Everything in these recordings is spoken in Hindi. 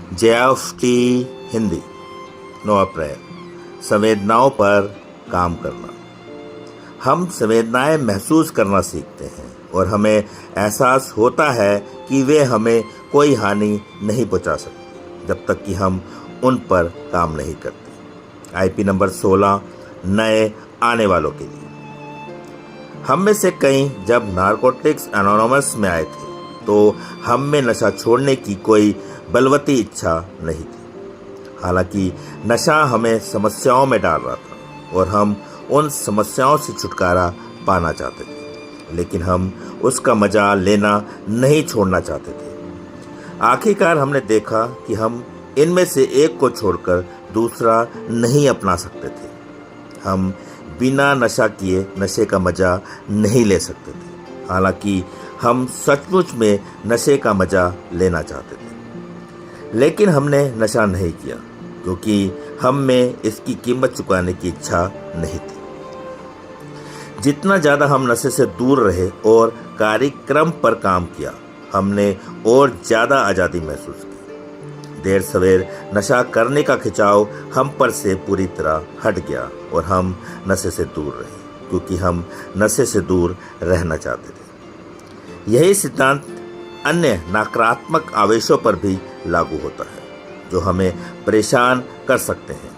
JFT हिंदी 9 अप्रैल। संवेदनाओं पर काम करना। हम संवेदनाएं महसूस करना सीखते हैं और हमें एहसास होता है कि वे हमें कोई हानि नहीं पहुंचा सकती जब तक कि हम उन पर काम नहीं करते। IP नंबर 16 नए आने वालों के लिए। हम में से कई जब नारकोटिक्स एनोनिमस में आए थे तो हम में नशा छोड़ने की कोई बलवती इच्छा नहीं थी। हालांकि नशा हमें समस्याओं में डाल रहा था और हम उन समस्याओं से छुटकारा पाना चाहते थे, लेकिन हम उसका मजा लेना नहीं छोड़ना चाहते थे। आखिरकार हमने देखा कि हम इनमें से एक को छोड़कर दूसरा नहीं अपना सकते थे। हम बिना नशा किए नशे का मजा नहीं ले सकते थे, हालांकि हम सचमुच में नशे का मजा लेना चाहते थे। लेकिन हमने नशा नहीं किया क्योंकि हम में इसकी कीमत चुकाने की इच्छा नहीं थी। जितना ज़्यादा हम नशे से दूर रहे और कार्यक्रम पर काम किया, हमने और ज़्यादा आज़ादी महसूस की। देर सवेर नशा करने का खिंचाव हम पर से पूरी तरह हट गया और हम नशे से दूर रहे क्योंकि हम नशे से दूर रहना चाहते थे। यही सिद्धांत अन्य नकारात्मक आवेशों पर भी लागू होता है जो हमें परेशान कर सकते हैं।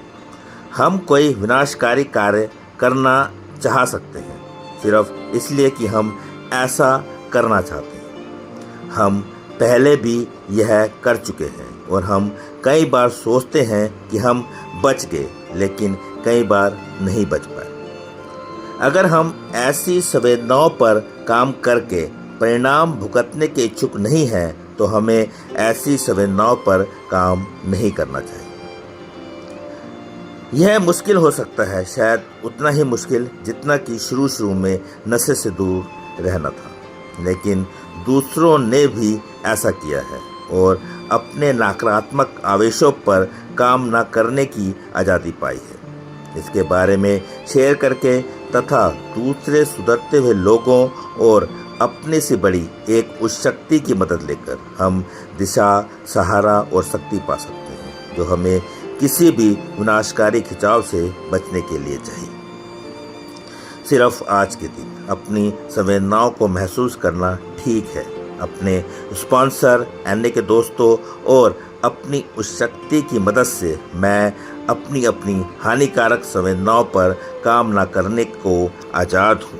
हम कोई विनाशकारी कार्य करना चाह सकते हैं सिर्फ इसलिए कि हम ऐसा करना चाहते हैं। हम पहले भी यह कर चुके हैं और हम कई बार सोचते हैं कि हम बच गए, लेकिन कई बार नहीं बच पाए। अगर हम ऐसी संवेदनाओं पर काम करके परिणाम भुगतने के इच्छुक नहीं हैं तो हमें ऐसी संवेदनाओं पर काम नहीं करना चाहिए। यह मुश्किल हो सकता है, शायद उतना ही मुश्किल जितना कि शुरू में नशे से दूर रहना था, लेकिन दूसरों ने भी ऐसा किया है और अपने नकारात्मक आवेशों पर काम न करने की आज़ादी पाई है। इसके बारे में शेयर करके तथा दूसरे सुधरते हुए लोगों और अपने से बड़ी एक उस शक्ति की मदद लेकर हम दिशा, सहारा और शक्ति पा सकते हैं जो हमें किसी भी विनाशकारी खिंचाव से बचने के लिए चाहिए। सिर्फ आज के दिन अपनी संवेदनाओं को महसूस करना ठीक है। अपने स्पॉन्सर, एने के दोस्तों और अपनी उस शक्ति की मदद से मैं अपनी हानिकारक संवेदनाओं पर काम न करने को आज़ाद हूँ।